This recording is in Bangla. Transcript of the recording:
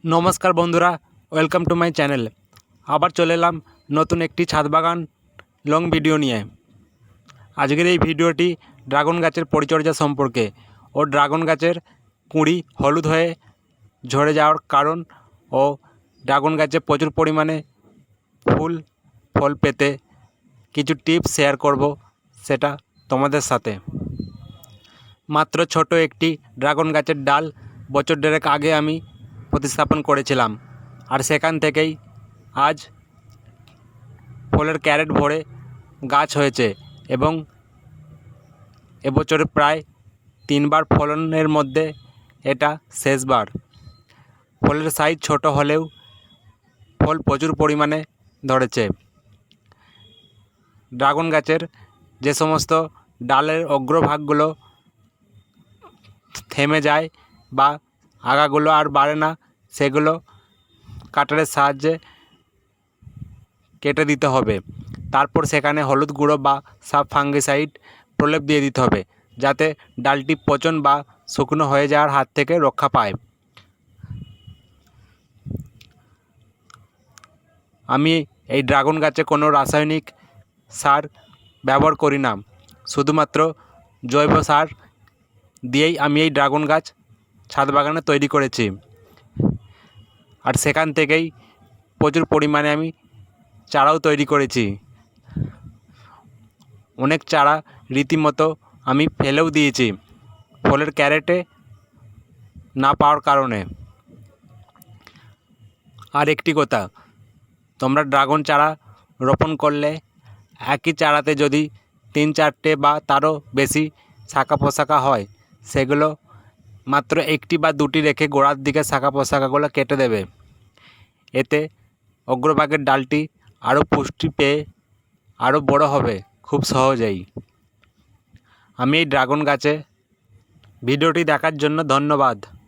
নমস্কার বন্ধুরা, ওয়েলকাম টু মাই চ্যানেল। আবার চলে এলাম নতুন একটি ছাদ বাগান লং ভিডিও নিয়ে। আজকের এই ভিডিওটি ড্রাগন গাছের পরিচর্যা সম্পর্কে ও ড্রাগন গাছের কুঁড়ি হলুদ হয়ে ঝরে যাওয়ার কারণ ও ড্রাগন গাছে প্রচুর পরিমাণে ফল পেতে কিছু টিপস শেয়ার করব, সেটা তোমাদের সাথে। মাত্র ছোট একটি ড্রাগন গাছের ডাল বছর দেড়েক আগে আমি প্রতিস্থাপন করেছিলাম, আর সেখান থেকেই আজ ফলের ক্যারেট ভরে গাছ হয়েছে এবং এবছরে প্রায় 3বার ফলনের মধ্যে এটা শেষবার। ফলের সাইজ ছোট হলেও ফল প্রচুর পরিমাণে ধরেছে। ড্রাগন গাছের যে সমস্ত ডালের অগ্রভাগগুলো থেমে যায় বা আগাগুলো আর বাড়ে না, সেগুলো কাটারের সাহায্যে কেটে দিতে হবে। তারপর সেখানে হলুদ গুঁড়ো বা সাব ফাঙ্গিসাইড প্রলেপ দিয়ে দিতে হবে, যাতে ডালটি পচন বা শুকনো হয়ে যাওয়ার হাত থেকে রক্ষা পায়। আমি এই ড্রাগন গাছে কোনো রাসায়নিক সার ব্যবহার করি না, শুধুমাত্র জৈব সার দিয়েই আমি এই ড্রাগন গাছ ছাদ বাগানে তৈরি করেছি। আর সেখান থেকেই প্রচুর পরিমাণে আমি চারাও তৈরি করেছি। অনেক চারা রীতিমতো আমি ফেলেও দিয়েছি ফলের ক্যারেটে না পাওয়ার কারণে। আর একটি কথা, তোমরা ড্রাগন চারা রোপণ করলে একই চারাতে যদি 3-4টে বা তারও বেশি শাখা পোশাকা হয়, সেগুলো মাত্র 1টি বা 2টি রেখে গোড়ার দিকে শাখা পোশাকাগুলো কেটে দেবে। এতে অগ্রভাগের ডালটি আরও পুষ্টি পেয়ে আরও বড় হবে খুব সহজেই। আমি এই ড্রাগন গাছে ভিডিওটি দেখার জন্য ধন্যবাদ।